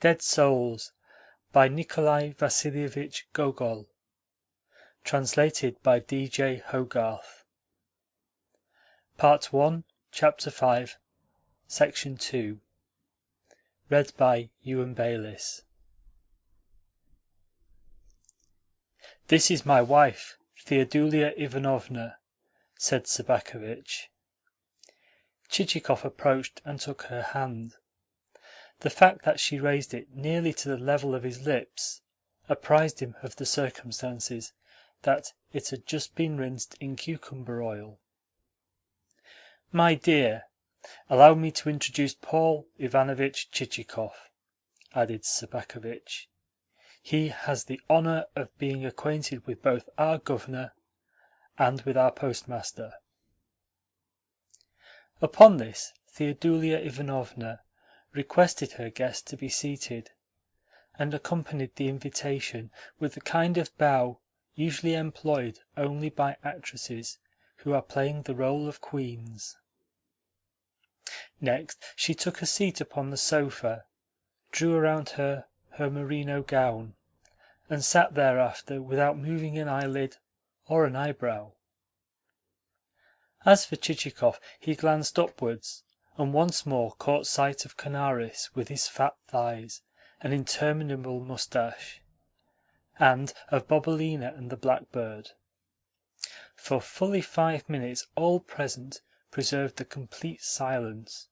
Dead Souls by Nikolai Gogol. Translated by D.J. Hogarth. Part 1, Chapter 5, Section 2. Read by Ewan Bayliss. "This is my wife, Theodulia Ivanovna," said Sobakevitch. Chichikov approached and took her hand. The fact that she raised it nearly to the level of his lips apprised him of the circumstances, that it had just been rinsed in cucumber oil. "My dear, allow me to introduce Paul Ivanovitch Chichikov," added Sobakevitch. "He has the honour of being acquainted with both our governor and with our postmaster." Upon this, Theodulia Ivanovna requested her guest to be seated, and accompanied the invitation with the kind of bow usually employed only by actresses who are playing the role of queens. Next she took a seat upon the sofa, drew around her merino gown, and sat thereafter without moving an eyelid or an eyebrow. As for Chichikov, he glanced upwards, and once more caught sight of Canaris with his fat thighs and interminable moustache, and of Bobelina and the blackbird. For fully 5 minutes all present preserved a complete silence,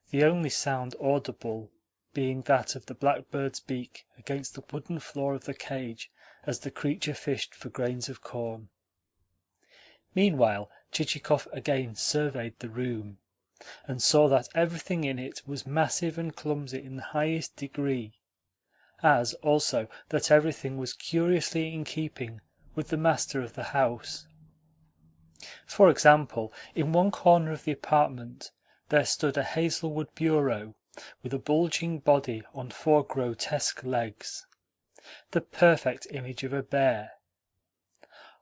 the only sound audible being that of the blackbird's beak against the wooden floor of the cage as the creature fished for grains of corn. Meanwhile Chichikov again surveyed the room, and saw that everything in it was massive and clumsy in the highest degree, as also that everything was curiously in keeping with the master of the house. For example, in one corner of the apartment there stood a hazelwood bureau with a bulging body on 4 grotesque legs, the perfect image of a bear.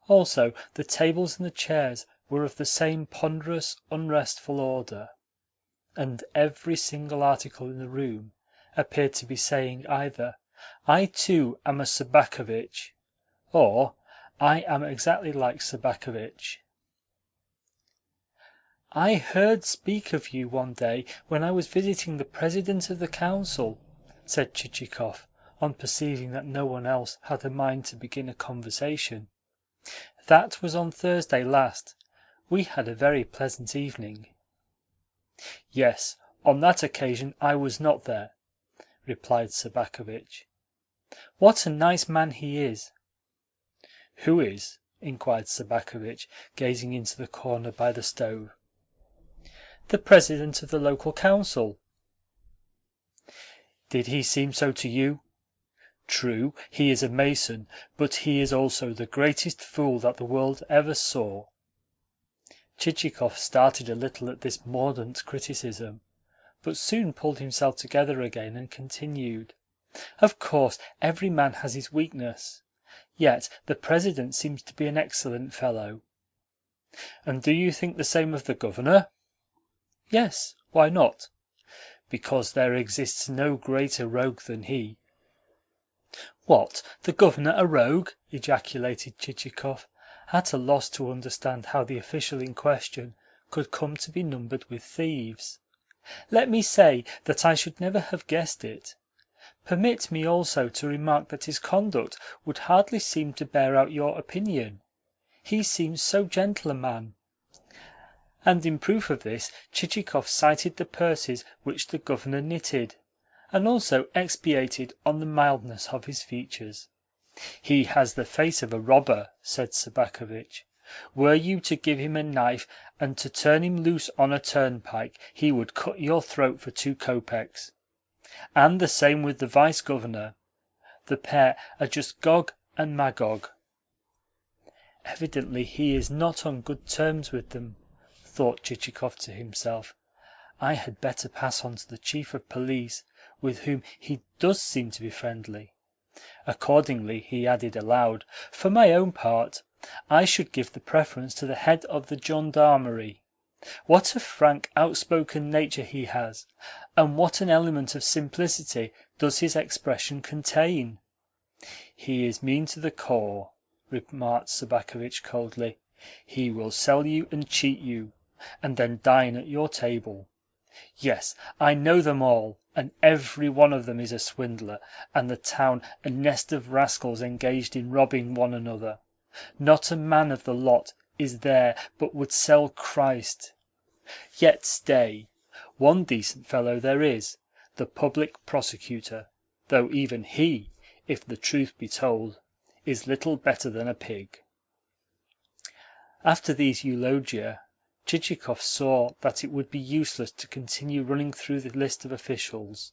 Also, the tables and the chairs were of the same ponderous, unrestful order, and every single article in the room appeared to be saying either, "I too am a Sobakevitch," or "I am exactly like Sobakevitch." "I heard speak of you one day when I was visiting the President of the Council," said Chichikov, on perceiving that no one else had a mind to begin a conversation. "That was on Thursday last. We had a very pleasant evening." "Yes, on that occasion I was not there," replied Sobakevitch. "What a nice man he is!" "Who is?" inquired Sobakevitch, gazing into the corner by the stove. "The President of the local council." "Did he seem so to you? True, he is a mason, but he is also the greatest fool that the world ever saw." Chichikov started a little at this mordant criticism, but soon pulled himself together again and continued, "Of course, every man has his weakness. Yet the President seems to be an excellent fellow." "And do you think the same of the Governor?" "Yes, why not?" "Because there exists no greater rogue than he." "What, the Governor a rogue?" ejaculated Chichikov, at a loss to understand how the official in question could come to be numbered with thieves. "Let me say that I should never have guessed it. Permit me also to remark that his conduct would hardly seem to bear out your opinion. He seems so gentle a man." And in proof of this Chichikov cited the purses which the Governor knitted, and also expatiated on the mildness of his features. "He has the face of a robber," said Sobakevitch. "Were you to give him a knife and to turn him loose on a turnpike, he would cut your throat for 2 kopecks. And the same with the Vice Governor. The pair are just Gog and Magog." "Evidently he is not on good terms with them," thought Chichikov to himself. "I had better pass on to the Chief of Police, with whom he does seem to be friendly." Accordingly he added aloud, "For my own part, I should give the preference to the head of the gendarmerie. What a frank, outspoken nature he has, and what an element of simplicity does his expression contain!" "He is mean to the core," remarked Sobakevitch coldly. "He will sell you and cheat you, and then dine at your table. Yes, I know them all, and every one of them is a swindler, and the town a nest of rascals engaged in robbing one another. Not a man of the lot is there but would sell Christ. Yet stay, one decent fellow there is, the public prosecutor, though even he, if the truth be told, is little better than a pig." After these eulogia, Chichikov saw that it would be useless to continue running through the list of officials,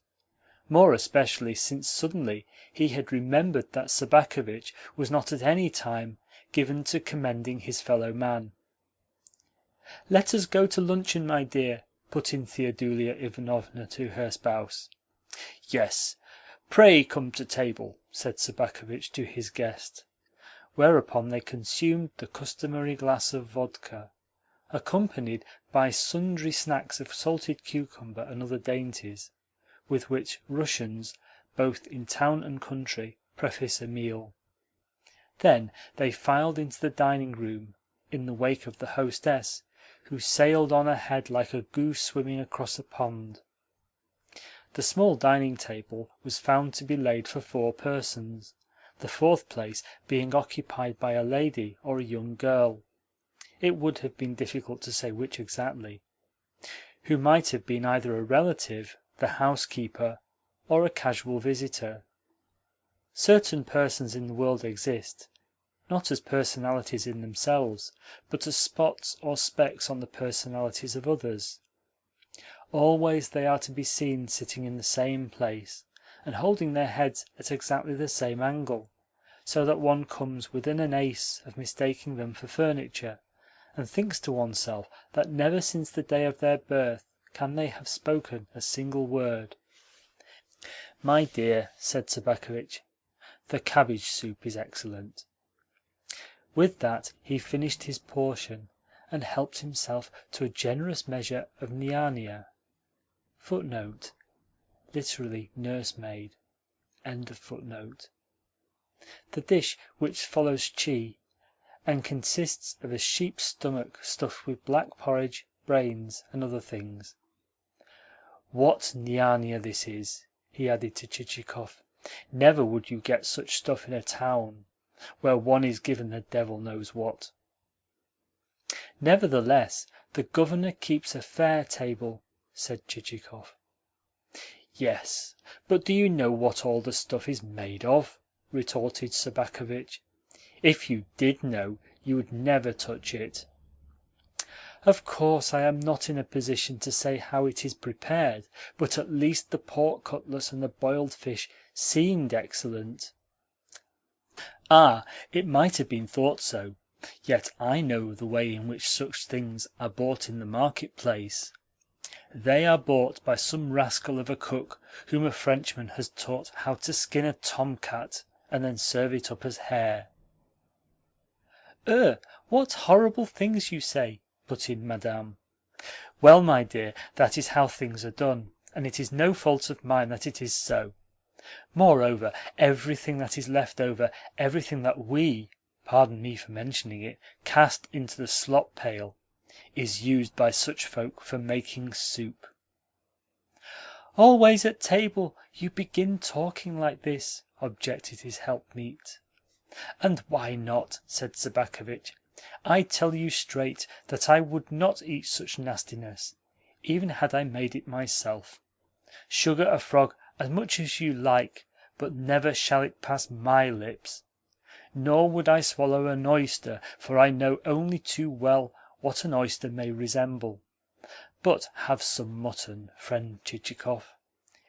more especially since suddenly he had remembered that Sobakevitch was not at any time given to commending his fellow man. "Let us go to luncheon, my dear," put in Theodulia Ivanovna to her spouse. "Yes, pray come to table," said Sobakevitch to his guest, whereupon they consumed the customary glass of vodka, accompanied by sundry snacks of salted cucumber and other dainties, with which Russians, both in town and country, preface a meal. Then they filed into the dining room, in the wake of the hostess, who sailed on ahead like a goose swimming across a pond. The small dining table was found to be laid for 4 persons, the fourth place being occupied by a lady or a young girl (it would have been difficult to say which exactly), who might have been either a relative, the housekeeper, or a casual visitor. Certain persons in the world exist, not as personalities in themselves, but as spots or specks on the personalities of others. Always they are to be seen sitting in the same place, and holding their heads at exactly the same angle, so that one comes within an ace of mistaking them for furniture, and thinks to oneself that never since the day of their birth can they have spoken a single word. "My dear," said Sobakevitch, "the cabbage soup is excellent." With that he finished his portion, and helped himself to a generous measure of niania. The dish which follows chi, and consists of a sheep's stomach stuffed with black porridge, brains, and other things. "What niania this is!" he added to Chichikov. "Never would you get such stuff in a town, where one is given the devil knows what." "Nevertheless, the governor keeps a fair table," said Chichikov. "Yes, but do you know what all the stuff is made of?" retorted Sobakevitch. "If you did know, you would never touch it." "Of course I am not in a position to say how it is prepared, but at least the pork cutlets and the boiled fish seemed excellent." "Ah, it might have been thought so. Yet I know the way in which such things are bought in the market-place. They are bought by some rascal of a cook whom a Frenchman has taught how to skin a tomcat and then serve it up as hare." What horrible things you say!" put in Madame. "Well, my dear, that is how things are done, and it is no fault of mine that it is so. Moreover, everything that is left over, everything that we pardon me for mentioning it cast into the slop pail, is used by such folk for making soup." "Always at table you begin talking like this," objected his helpmeet. "And why not?" said Sobakevitch. "I tell you straight that I would not eat such nastiness, even had I made it myself. Sugar a frog as much as you like, but never shall it pass my lips. Nor would I swallow an oyster, for I know only too well what an oyster may resemble. But have some mutton, friend Chichikov.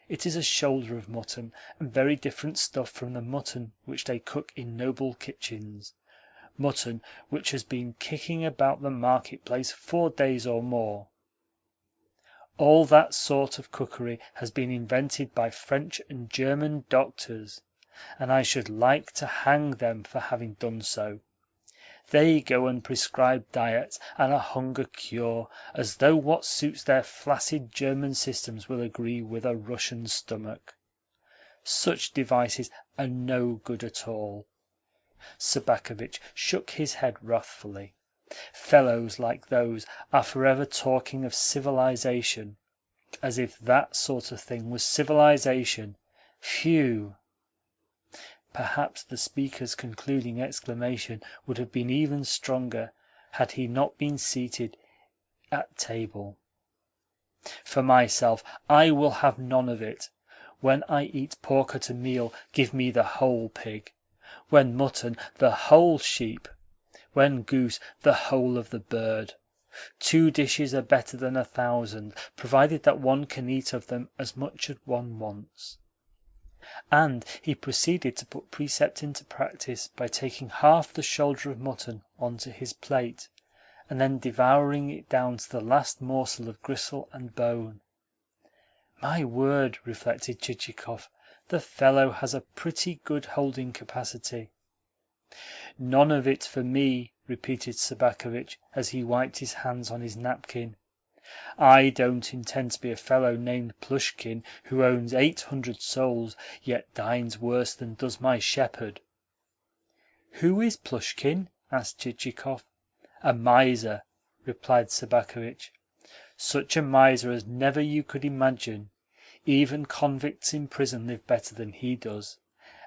It is a shoulder of mutton, and very different stuff from the mutton which they cook in noble kitchens, mutton which has been kicking about the market-place 4 days or more. All that sort of cookery has been invented by French and German doctors, and I should like to hang them for having done so. They go and prescribe diets and a hunger cure, as though what suits their flaccid German systems will agree with a Russian stomach. Such devices are no good at all. Sobakevitch shook his head wrathfully. Fellows like those are forever talking of civilization, as if that sort of thing was civilization. Phew! Perhaps the speaker's concluding exclamation would have been even stronger had he not been seated at table. For myself, I will have none of it. When I eat pork at a meal, give me the whole pig. When mutton, the whole sheep. When goose, the whole of the bird. 2 dishes are better than 1,000, provided that one can eat of them as much as one wants. And he proceeded to put precept into practice by taking half the shoulder of mutton onto his plate, and then devouring it down to the last morsel of gristle and bone. My word, reflected Chichikov, the fellow has a pretty good holding capacity. None of it for me, repeated Sobakevitch as he wiped his hands on his napkin. I don't intend to be a fellow named Plushkin who owns 800 souls, yet dines worse than does my shepherd. Who is Plushkin? asked Chichikov. A miser, replied Sobakevitch. Such a miser as never you could imagine. Even convicts in prison live better than he does,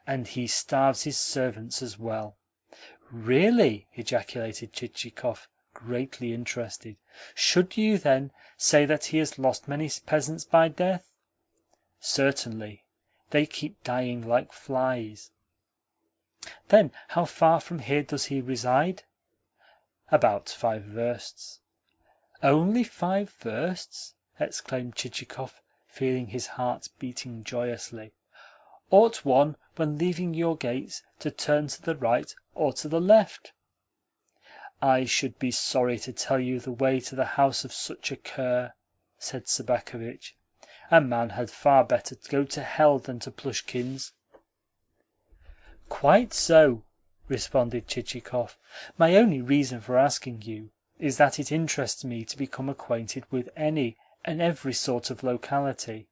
and he starves his servants as well. Really? Ejaculated Chichikov, greatly interested. Should you, then, say that he has lost many peasants by death? Certainly. They keep dying like flies. Then how far from here does he reside? About 5 versts. Only 5 versts? Exclaimed Chichikov, feeling his heart beating joyously. Ought one, when leaving your gates, to turn to the right or to the left? I should be sorry to tell you the way to the house of such a cur, said Sobakevitch. A man had far better go to hell than to Plushkin's. Quite so, responded Chichikov. My only reason for asking you is that it interests me to become acquainted with any and every sort of locality.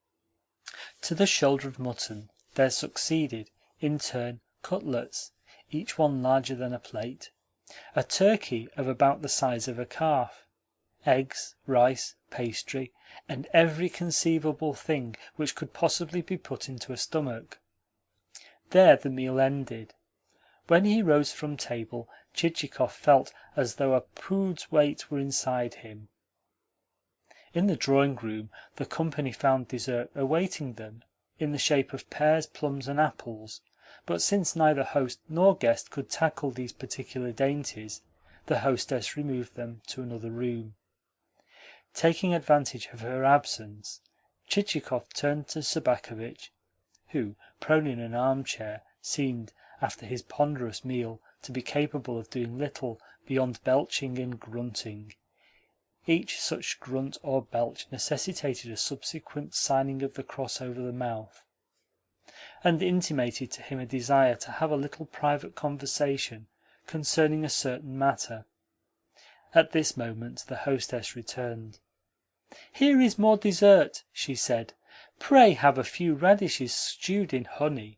To the shoulder of mutton there succeeded, in turn, cutlets, each one larger than a plate, a turkey of about the size of a calf, eggs, rice, pastry, and every conceivable thing which could possibly be put into a stomach. There the meal ended. When he rose from table, Chichikov felt as though a pood's weight were inside him. In the drawing-room the company found dessert awaiting them, in the shape of pears, plums, and apples, but since neither host nor guest could tackle these particular dainties, the hostess removed them to another room. Taking advantage of her absence, Chichikov turned to Sobakevitch, who, prone in an armchair, seemed, after his ponderous meal, to be capable of doing little beyond belching and grunting. Each such grunt or belch necessitated a subsequent signing of the cross over the mouth, and intimated to him a desire to have a little private conversation concerning a certain matter. At this moment the hostess returned. "Here is more dessert," she said. "Pray have a few radishes stewed in honey."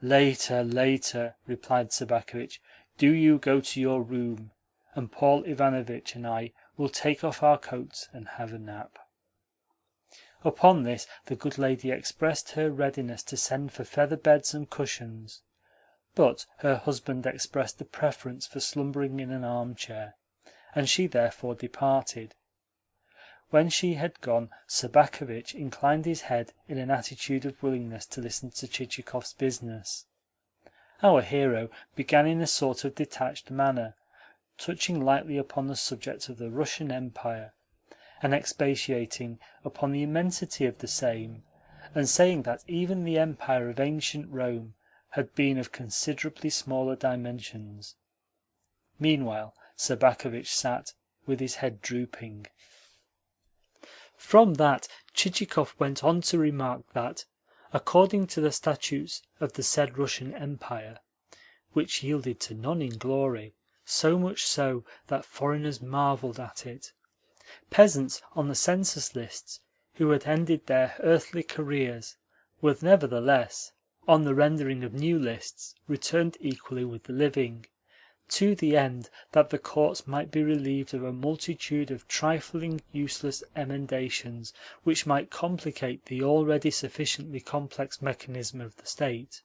"Later, later," replied Sobakevitch. "Do you go to your room, and Paul Ivanovitch and I will take off our coats and have a nap." Upon this the good lady expressed her readiness to send for feather beds and cushions, but her husband expressed a preference for slumbering in an armchair, and she therefore departed. When she had gone, Sobakevitch inclined his head in an attitude of willingness to listen to Chichikov's business. Our hero began in a sort of detached manner, touching lightly upon the subject of the Russian Empire, and expatiating upon the immensity of the same, and saying that even the empire of ancient Rome had been of considerably smaller dimensions. Meanwhile Sobakevitch sat with his head drooping. From that Chichikov went on to remark that, according to the statutes of the said Russian Empire, which yielded to none in glory, so much so that foreigners marvelled at it. Peasants on the census lists who had ended their earthly careers were nevertheless, on the rendering of new lists, returned equally with the living, to the end that the courts might be relieved of a multitude of trifling useless emendations which might complicate the already sufficiently complex mechanism of the state.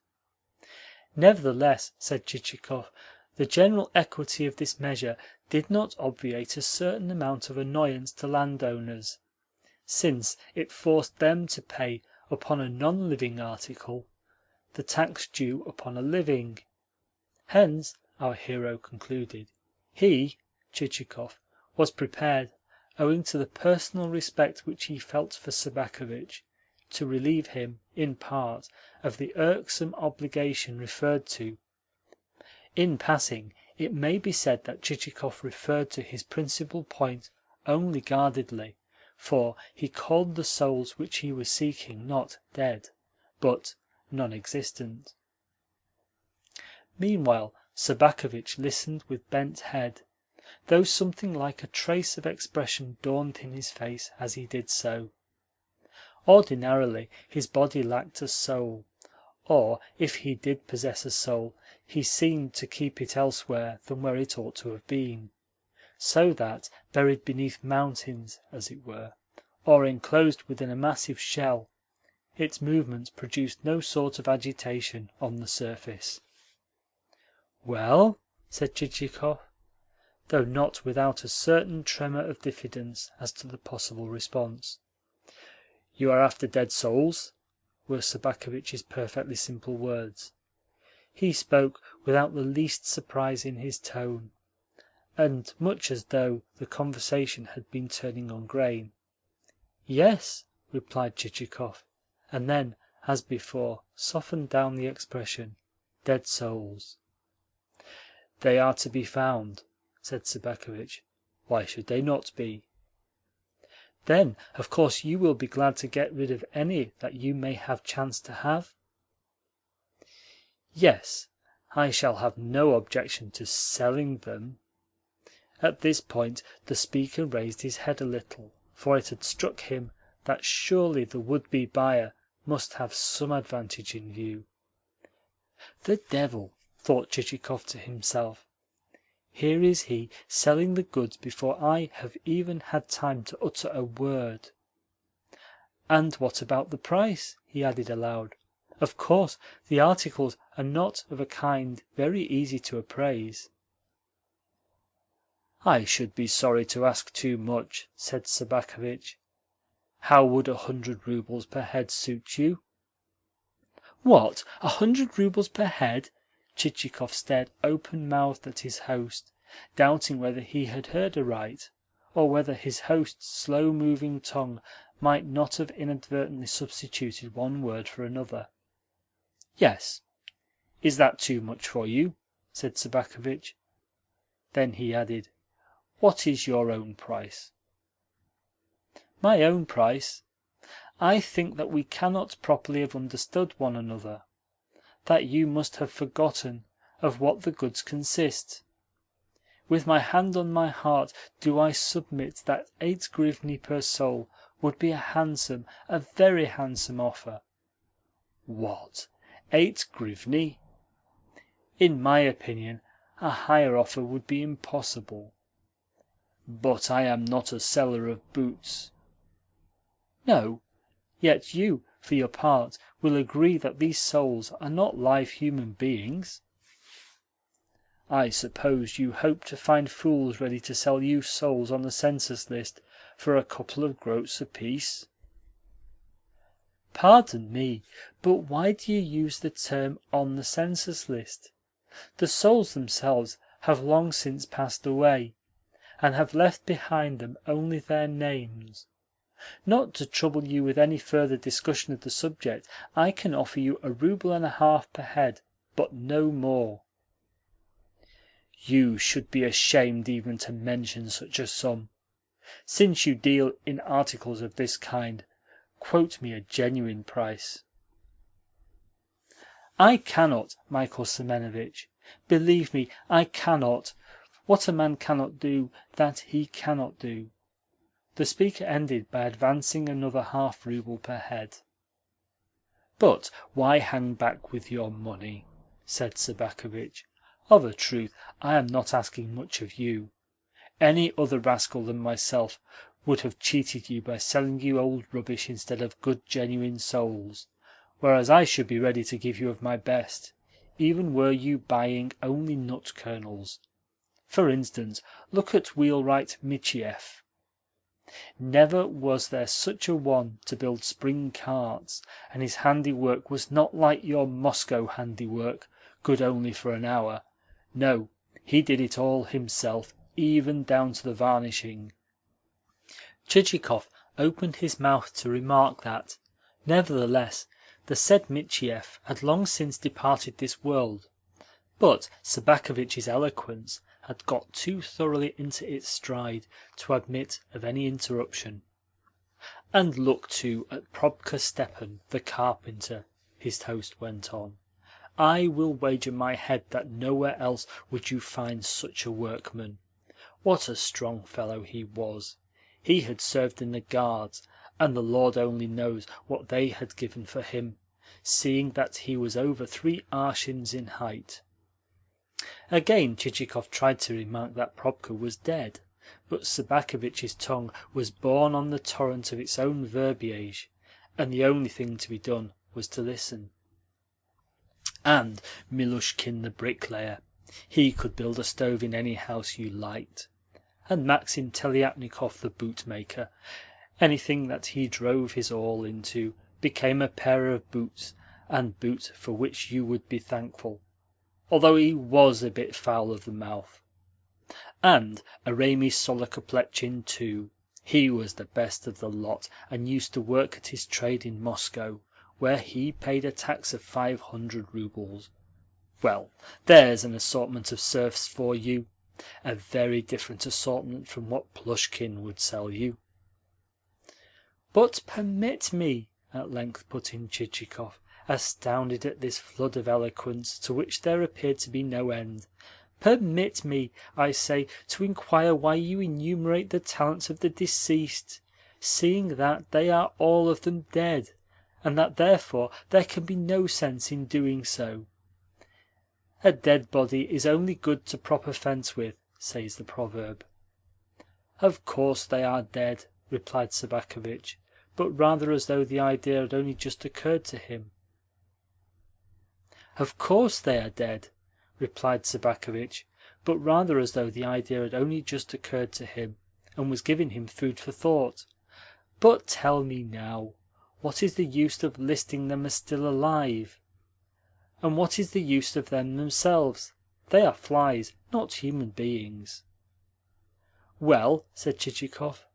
Nevertheless, said Chichikov, the general equity of this measure did not obviate a certain amount of annoyance to landowners, since it forced them to pay upon a non-living article the tax due upon a living. Hence, our hero concluded, he, Chichikov, was prepared, owing to the personal respect which he felt for Sobakevitch, to relieve him, in part, of the irksome obligation referred to. In passing, it may be said that Chichikov referred to his principal point only guardedly, for he called the souls which he was seeking not dead, but non-existent. Meanwhile, Sobakevitch listened with bent head, though something like a trace of expression dawned in his face as he did so. Ordinarily, his body lacked a soul, or, if he did possess a soul, he seemed to keep it elsewhere than where it ought to have been, so that, buried beneath mountains, as it were, or enclosed within a massive shell, its movements produced no sort of agitation on the surface. "Well?" said Chichikov, though not without a certain tremor of diffidence as to the possible response. "You are after dead souls?" were Sobakevitch's perfectly simple words. He spoke without the least surprise in his tone, and much as though the conversation had been turning on grain. "Yes," replied Chichikov, and then, as before, softened down the expression, "dead souls." "They are to be found," said Sobakevitch. "Why should they not be?" "Then, of course, you will be glad to get rid of any that you may have chance to have?" "Yes, I shall have no objection to selling them." At this point the speaker raised his head a little, for it had struck him that surely the would-be buyer must have some advantage in view. "The devil!" thought Chichikov to himself. "Here is he selling the goods before I have even had time to utter a word. And what about the price?" he added aloud. "Of course, the articles are not of a kind very easy to appraise." "I should be sorry to ask too much," said Sobakevitch. "How would 100 roubles per head suit you?" "What, 100 roubles per head?" Chichikov stared open-mouthed at his host, doubting whether he had heard aright, or whether his host's slow-moving tongue might not have inadvertently substituted one word for another. "Yes. Is that too much for you?" said Sobakevitch. Then he added, "What is your own price?" "My own price? I think that we cannot properly have understood one another, that you must have forgotten of what the goods consist. With my hand on my heart do I submit that 8 grivni per soul would be a very handsome offer." "What? 8 grivni?" "In my opinion, a higher offer would be impossible." "But I am not a seller of boots." "No, yet you, for your part, will agree that these souls are not live human beings." "I suppose you hope to find fools ready to sell you souls on the census list for a couple of groats apiece?" "Pardon me, but why do you use the term 'on the census list'? The souls themselves have long since passed away, and have left behind them only their names. Not to trouble you with any further discussion of the subject, I can offer you 1.50 per head, but no more." "You should be ashamed even to mention such a sum. Since you deal in articles of this kind, quote me a genuine price." "I cannot, Michael Semenovitch. Believe me, I cannot. What a man cannot do, that he cannot do." The speaker ended by advancing another half rouble per head. "But why hang back with your money?" said Sobakevitch. "Of a truth, I am not asking much of you. Any other rascal than myself would have cheated you by selling you old rubbish instead of good genuine souls, whereas I should be ready to give you of my best, even were you buying only nut kernels. For instance, look at wheelwright Michiev. Never was there such a one to build spring carts, and his handiwork was not like your Moscow handiwork, good only for an hour. No, he did it all himself, even down to the varnishing." Chichikov opened his mouth to remark that, nevertheless, the said Michiev had long since departed this world, but Sobakevitch's eloquence had got too thoroughly into its stride to admit of any interruption. "And look, too, at Probka Stepan, the carpenter," his host went on. "I will wager my head that nowhere else would you find such a workman. What a strong fellow he was! He had served in the Guards, and the Lord only knows what they had given for him, seeing that he was over 3 arshins in height." Again Chichikov tried to remark that Probka was dead, but Sobakevitch's tongue was borne on the torrent of its own verbiage, and the only thing to be done was to listen. "And Milushkin the bricklayer, he could build a stove in any house you liked. And Maxim Teliatnikov the bootmaker, anything that he drove his awl into became a pair of boots, and boots for which you would be thankful, although he was a bit foul of the mouth. And Arami Solokoplechin too, he was the best of the lot, and used to work at his trade in Moscow, where he paid a tax of 500 roubles. Well, there's an assortment of serfs for you, a very different assortment from what Plushkin would sell you." "But permit me," at length put in Chichikov, astounded at this flood of eloquence, to which there appeared to be no end. "Permit me, I say, to inquire why you enumerate the talents of the deceased, seeing that they are all of them dead, and that therefore there can be no sense in doing so. A dead body is only good to prop a fence with, says the proverb." "Of course they are dead," replied Sobakevitch, but rather as though the idea had only just occurred to him. "Of course they are dead," replied Sobakevitch, but rather as though the idea had only just occurred to him, and was giving him food for thought. "But tell me now, what is the use of listing them as still alive? And what is the use of them themselves? They are flies, not human beings." "Well," said Chichikov,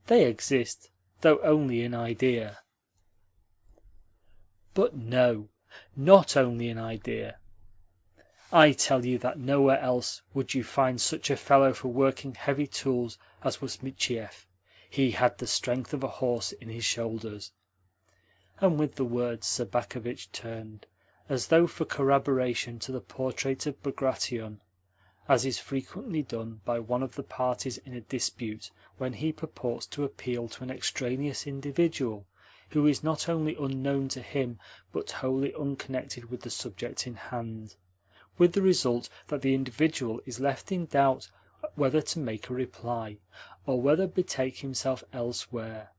"they exist, though only in idea." "But no, not only in idea. I tell you that nowhere else would you find such a fellow for working heavy tools as was Michiev. He had the strength of a horse in his shoulders." And with the words Sobakevitch turned, as though for corroboration to the portrait of Bagration, as is frequently done by one of the parties in a dispute when he purports to appeal to an extraneous individual who is not only unknown to him but wholly unconnected with the subject in hand, with the result that the individual is left in doubt whether to make a reply, or whether betake himself elsewhere.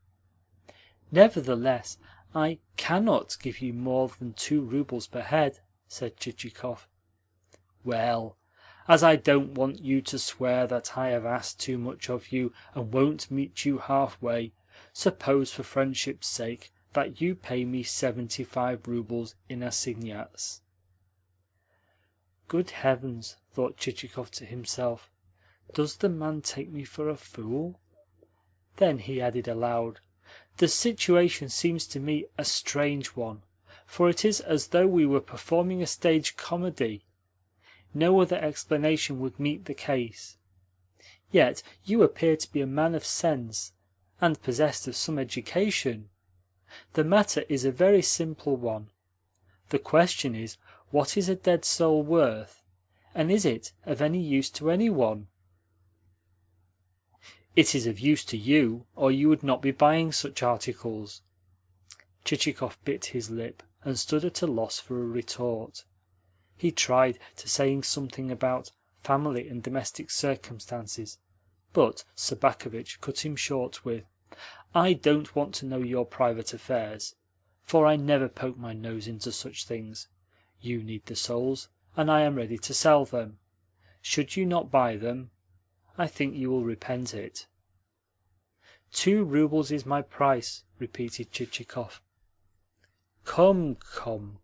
"Nevertheless, I cannot give you more than 2 roubles per head," said Chichikov. "Well, as I don't want you to swear that I have asked too much of you and won't meet you halfway, suppose for friendship's sake that you pay me 75 roubles in assignats." "Good heavens," thought Chichikov to himself, "does the man take me for a fool?" Then he added aloud, "The situation seems to me a strange one, for it is as though we were performing a stage comedy. No other explanation would meet the case. Yet you appear to be a man of sense, and possessed of some education. The matter is a very simple one. The question is, what is a dead soul worth, and is it of any use to any one? It is of use to you, or you would not be buying such articles." Chichikov bit his lip and stood at a loss for a retort. He tried to say something about family and domestic circumstances, but Sobakevitch cut him short with, "I don't want to know your private affairs, for I never poke my nose into such things. You need the souls, and I am ready to sell them. Should you not buy them, I think you will repent it." "2 roubles is my price," repeated Chichikov. "Come, come.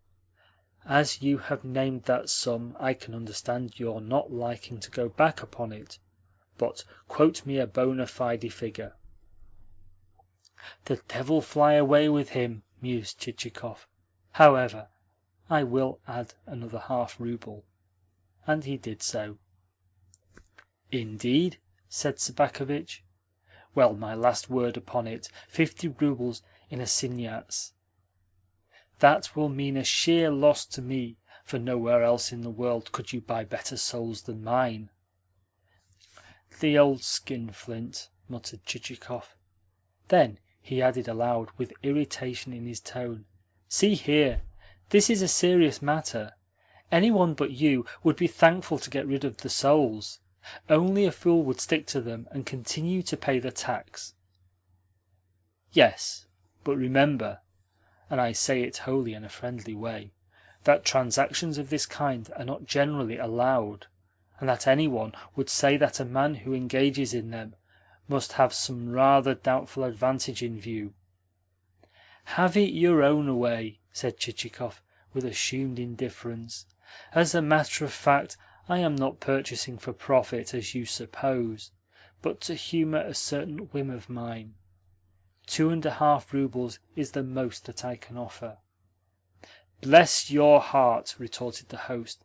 As you have named that sum, I can understand your not liking to go back upon it. But quote me a bona fide figure." "The devil fly away with him," mused Chichikov. "However, I will add another half-rouble." And he did so. "Indeed?" said Sobakevitch. "Well, my last word upon it, 50 roubles in assignats. That will mean a sheer loss to me, for nowhere else in the world could you buy better souls than mine." "The old skinflint," muttered Chichikov. Then he added aloud, with irritation in his tone, "See here, this is a serious matter. Any one but you would be thankful to get rid of the souls. Only a fool would stick to them and continue to pay the tax." "Yes, but remember, and I say it wholly in a friendly way, that transactions of this kind are not generally allowed, and that any one would say that a man who engages in them must have some rather doubtful advantage in view." "Have it your own way," said Chichikov, with assumed indifference. "As a matter of fact, I am not purchasing for profit, as you suppose, but to humour a certain whim of mine. 2.5 roubles is the most that I can offer." "Bless your heart!" retorted the host.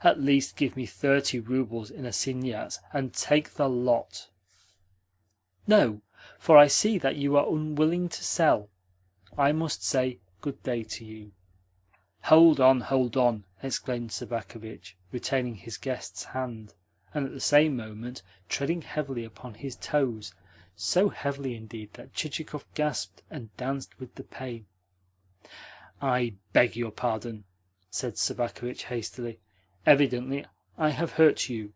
"At least give me 30 roubles in assignats, and take the lot." "No, for I see that you are unwilling to sell. I must say good day to you." Hold on!" exclaimed Sobakevitch, retaining his guest's hand, and at the same moment treading heavily upon his toes, so heavily indeed that Chichikov gasped and danced with the pain. "I beg your pardon," said Sobakevitch hastily. "Evidently I have hurt you.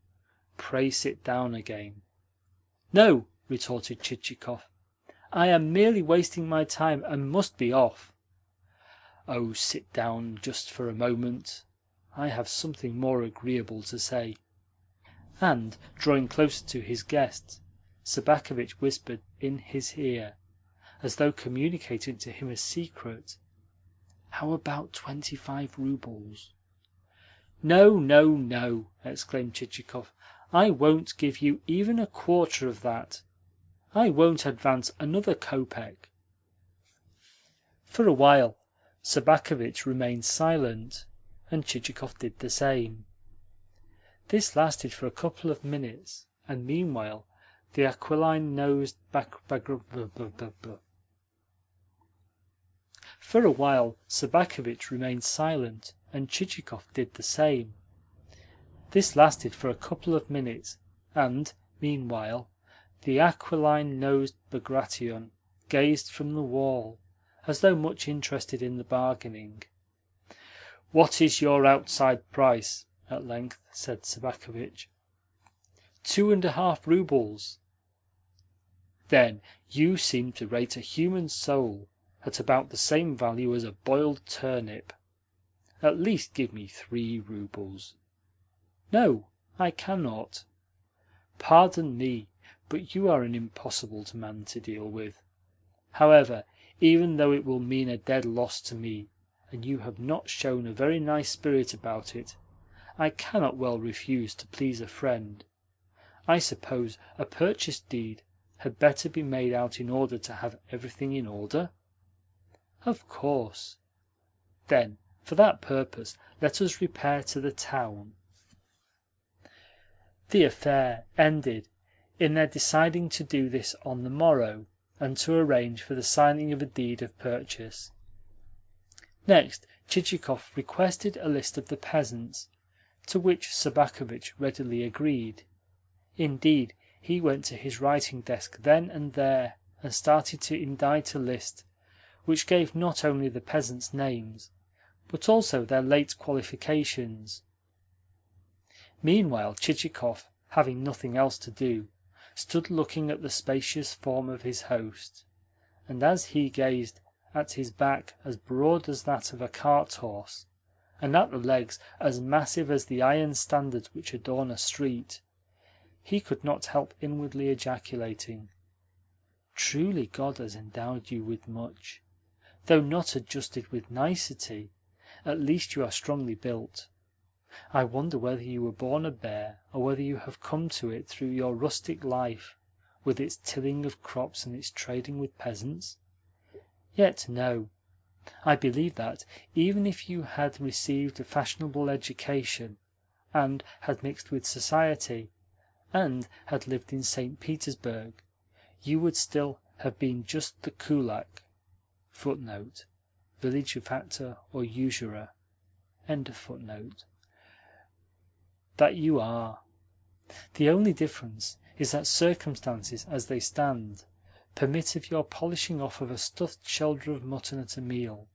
Pray sit down again." "No," retorted Chichikov. "I am merely wasting my time, and must be off." "Oh, sit down just for a moment. I have something more agreeable to say." And, drawing closer to his guest, Sobakevitch whispered in his ear, as though communicating to him a secret, "How about 25 roubles?" "No, no, no!" exclaimed Chichikov. "I won't give you even a quarter of that. I won't advance another kopeck." For a while Sobakevitch remained silent, and Chichikov did the same. This lasted for a couple of minutes, and meanwhile the aquiline-nosed For a while Sobakevitch remained silent, and Chichikov did the same. This lasted for a couple of minutes, and meanwhile the aquiline-nosed Bagration gazed from the wall, as though much interested in the bargaining. "What is your outside price?" at length said Sobakevitch. 2.5 roubles. "Then you seem to rate a human soul at about the same value as a boiled turnip. At least give me 3 roubles." "No, I cannot." "Pardon me, but you are an impossible man to deal with. However, even though it will mean a dead loss to me, and you have not shown a very nice spirit about it, I cannot well refuse to please a friend. I suppose a purchase deed had better be made out in order to have everything in order?" "Of course." "Then, for that purpose, let us repair to the town." The affair ended in their deciding to do this on the morrow, and to arrange for the signing of a deed of purchase. Next, Chichikov requested a list of the peasants, to which Sobakevitch readily agreed. Indeed, he went to his writing desk then and there and started to indite a list which gave not only the peasants' names, but also their late qualifications. Meanwhile Chichikov, having nothing else to do, stood looking at the spacious form of his host, and as he gazed at his back as broad as that of a cart-horse, and at the legs as massive as the iron standards which adorn a street, he could not help inwardly ejaculating, "Truly God has endowed you with much. Though not adjusted with nicety, at least you are strongly built. I wonder whether you were born a bear, or whether you have come to it through your rustic life, with its tilling of crops and its trading with peasants? Yet no, I believe that, even if you had received a fashionable education, and had mixed with society, and had lived in St. Petersburg, you would still have been just the kulak (footnote, village factor or usurer) that you are. The only difference is that circumstances, as they stand, permit of your polishing off of a stuffed shoulder of mutton at a meal,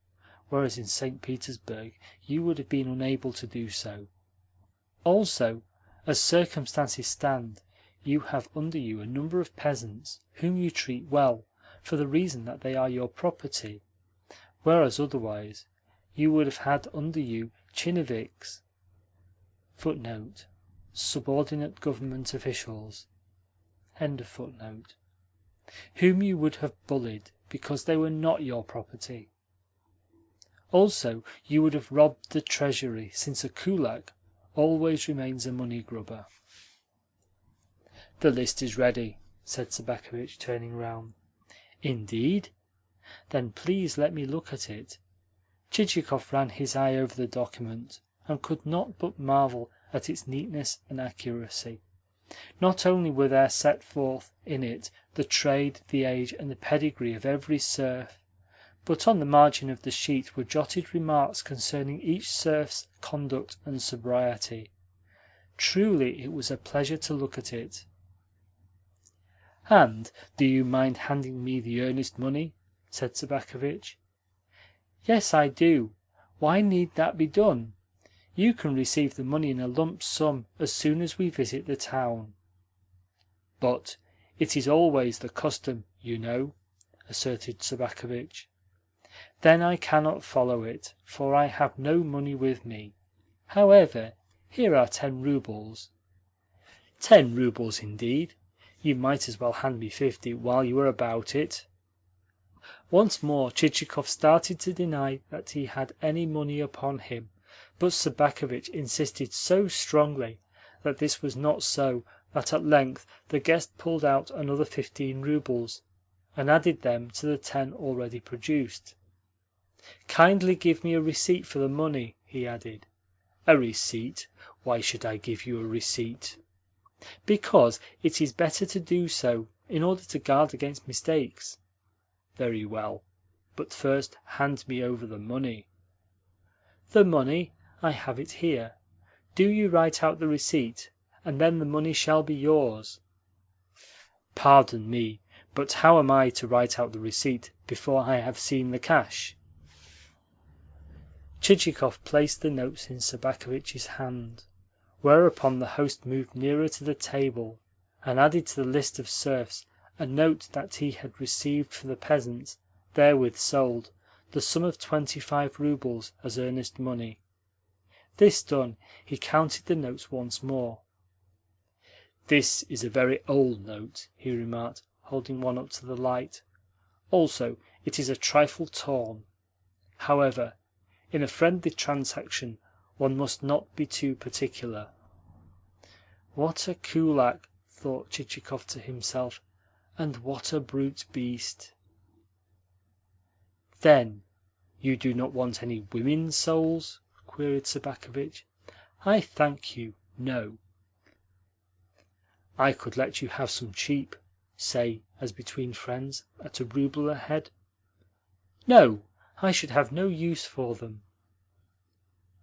whereas in St. Petersburg you would have been unable to do so. Also, as circumstances stand, you have under you a number of peasants whom you treat well, for the reason that they are your property, whereas otherwise you would have had under you tchinovniks (footnote, subordinate government officials), whom you would have bullied because they were not your property. Also, you would have robbed the treasury, since a kulak always remains a money grubber." "The list is ready," said Sobakevitch, turning round. "Indeed? Then please let me look at it." Chichikov ran his eye over the document, and could not but marvel at its neatness and accuracy. Not only were there set forth in it the trade, the age, and the pedigree of every serf, but on the margin of the sheet were jotted remarks concerning each serf's conduct and sobriety. Truly it was a pleasure to look at it. "And do you mind handing me the earnest money?" said Sobakevitch. "Yes, I do. Why need that be done? You can receive the money in a lump sum as soon as we visit the town." "But it is always the custom, you know," asserted Sobakevitch. "Then I cannot follow it, for I have no money with me. However, here are 10 roubles." "10 roubles, indeed! You might as well hand me 50 while you are about it." Once more Chichikov started to deny that he had any money upon him, but Sobakevitch insisted so strongly that this was not so that at length the guest pulled out another 15 roubles, and added them to the 10 already produced. "Kindly give me a receipt for the money," he added. "A receipt? Why should I give you a receipt?" "Because it is better to do so, in order to guard against mistakes." "Very well. But first hand me over the money." "The money? I have it here. Do you write out the receipt, and then the money shall be yours." "Pardon me, but how am I to write out the receipt before I have seen the cash?" Chichikov placed the notes in Sobakevitch's hand, whereupon the host moved nearer to the table, and added to the list of serfs a note that he had received for the peasants, therewith sold, the sum of 25 roubles as earnest money. This done, he counted the notes once more. "This is a very old note," he remarked, holding one up to the light. "Also, it is a trifle torn. However, in a friendly transaction one must not be too particular." "What a kulak!" thought Chichikov to himself, "and what a brute beast!" "Then you do not want any women's souls?" queried Sobakevitch. "I thank you, no." "I could let you have some cheap, say, as between friends, at a rouble a head." "No, I should have no use for them."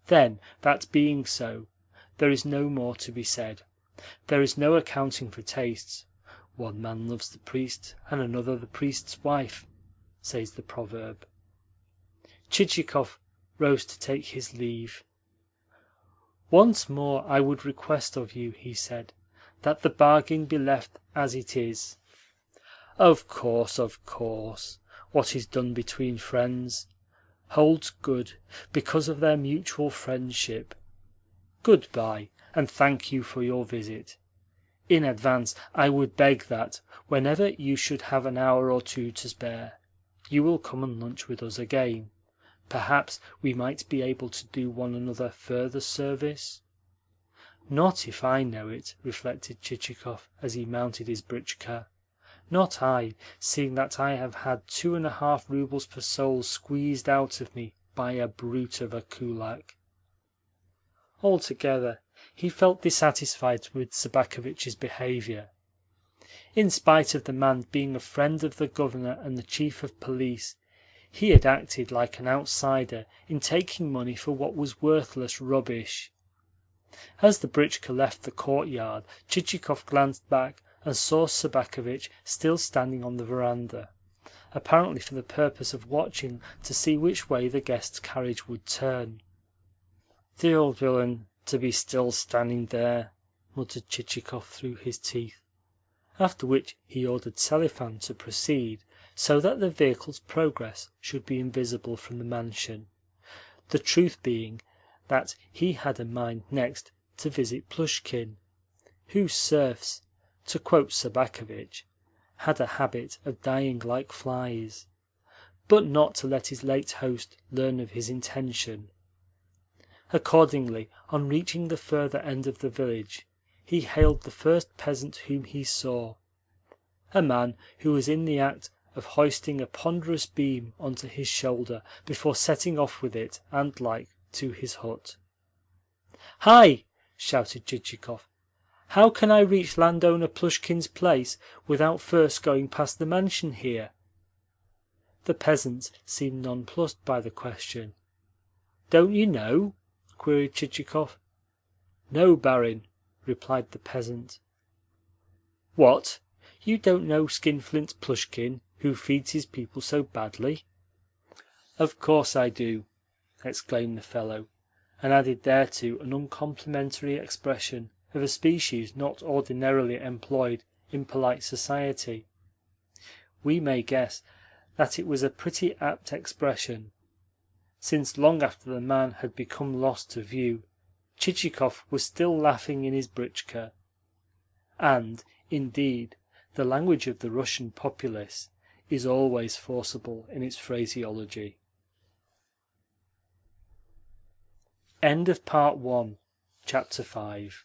"Then, that being so, there is no more to be said. There is no accounting for tastes. One man loves the priest, and another the priest's wife, says the proverb. Chichikov rose to take his leave. Once more I would request of you, he said, that the bargain be left as it is. Of course. What is done between friends holds good because of their mutual friendship. Good-bye, and thank you for your visit. In advance I would beg that, whenever you should have an hour or two to spare, you will come and lunch with us again. Perhaps we might be able to do one another further service. Not if I know it, reflected Chichikov as he mounted his britchka. Not I, seeing that I have had 2.5 roubles per soul squeezed out of me by a brute of a kulak. Altogether, he felt dissatisfied with Sobakevitch's behaviour. In spite of the man being a friend of the governor and the chief of police, he had acted like an outsider in taking money for what was worthless rubbish. As the britchka left the courtyard, Chichikov glanced back and saw Sobakevitch still standing on the verandah, apparently for the purpose of watching to see which way the guest's carriage would turn. "The old villain to be still standing there," muttered Chichikov through his teeth, after which he ordered Selifan to proceed, so that the vehicle's progress should be invisible from the mansion, the truth being that he had a mind next to visit Plushkin, whose serfs, to quote Sobakevitch, had a habit of dying like flies, but not to let his late host learn of his intention. Accordingly, on reaching the further end of the village, he hailed the first peasant whom he saw, a man who was in the act of hoisting a ponderous beam onto his shoulder before setting off with it and like to his hut. "Hi!" shouted Chichikov. "How can I reach landowner Plushkin's place without first going past the mansion here?" The peasant seemed nonplussed by the question. "Don't you know?" queried Chichikov. "No, barin," replied the peasant. "What? You don't know Skinflint Plushkin, who feeds his people so badly?" "Of course I do," exclaimed the fellow, and added thereto an uncomplimentary expression of a species not ordinarily employed in polite society. We may guess that it was a pretty apt expression, since long after the man had become lost to view, Chichikov was still laughing in his britchka. And, indeed, the language of the Russian populace is always forcible in its phraseology. End of Part 1, Chapter 5.